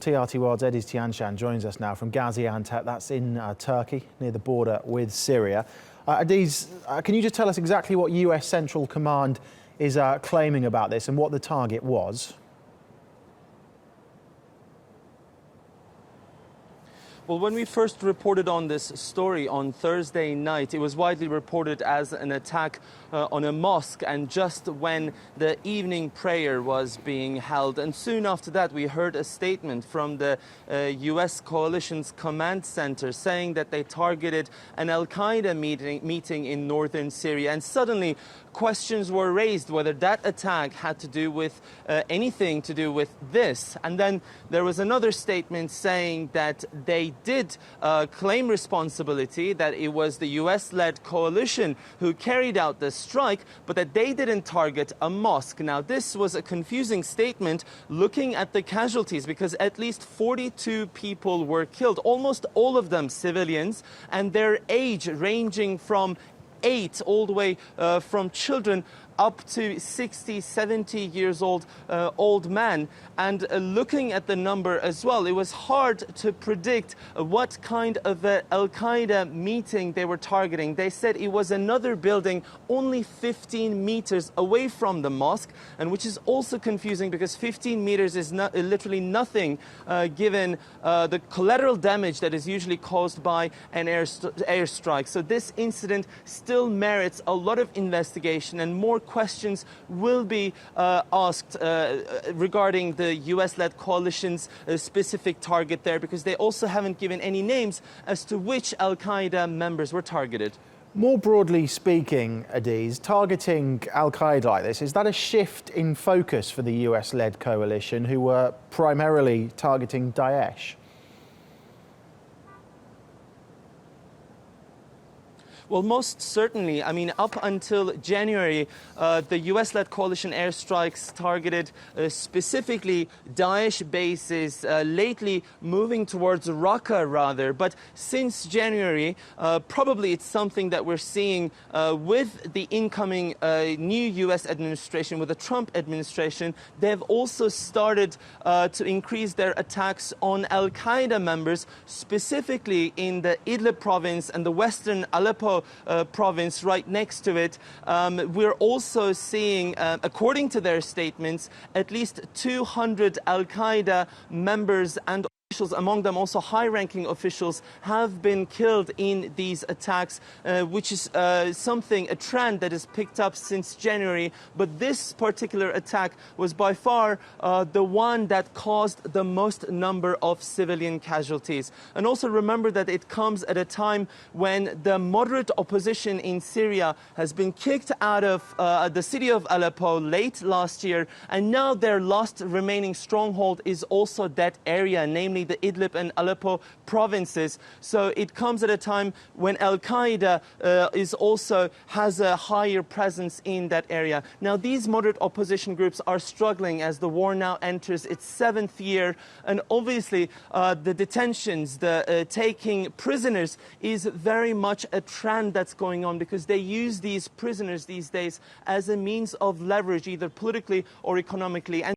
TRT World's Ediz Tiyansan joins us now from Gaziantep, that's in Turkey, near the border with Syria. Ediz, can you just tell us exactly what US Central Command is claiming about this and what the target was? Well, when we first reported on this story on Thursday night, it was widely reported as an attack on a mosque, and just when the evening prayer was being held. And soon after that, we heard a statement from the US coalition's command center saying that they targeted an Al-Qaeda meeting in northern Syria. And suddenly, questions were raised whether that attack had to do with anything to do with this. And then there was another statement saying that they did claim responsibility, that it was the US-led coalition who carried out the strike, but that they didn't target a mosque. Now, this was a confusing statement looking at the casualties, because at least 42 people were killed, almost all of them civilians, and their age ranging from 8 all the way from children up to 60, 70 years old man. And looking at the number as well, it was hard to predict what kind of Al-Qaeda meeting they were targeting. They said it was another building only 15 meters away from the mosque, and which is also confusing because 15 meters is literally nothing given the collateral damage that is usually caused by an airstrike. So this incident still merits a lot of investigation, and more questions will be asked regarding the US-led coalition's specific target there, because they also haven't given any names as to which Al-Qaeda members were targeted. More broadly speaking, Ediz, targeting Al-Qaeda like this, is that a shift in focus for the US-led coalition, who were primarily targeting Daesh? Well, most certainly. I mean, up until January, the US-led coalition airstrikes targeted specifically Daesh bases, lately moving towards Raqqa rather. But since January, probably it's something that we're seeing with the incoming new US administration, with the Trump administration. They've also started to increase their attacks on Al-Qaeda members, specifically in the Idlib province and the western Aleppo province right next to it. We're also seeing, according to their statements, at least 200 Al-Qaeda members and officials, among them also high-ranking officials, have been killed in these attacks, which is a trend that has picked up since January. But this particular attack was by far the one that caused the most number of civilian casualties. And also remember that it comes at a time when the moderate opposition in Syria has been kicked out of the city of Aleppo late last year, and now their last remaining stronghold is also that area, namely the Idlib and Aleppo provinces. So it comes at a time when Al-Qaeda has a higher presence in that area. Now, these moderate opposition groups are struggling as the war now enters its 7th year, and obviously the detentions, the taking prisoners is very much a trend that's going on, because they use these prisoners these days as a means of leverage, either politically or economically. And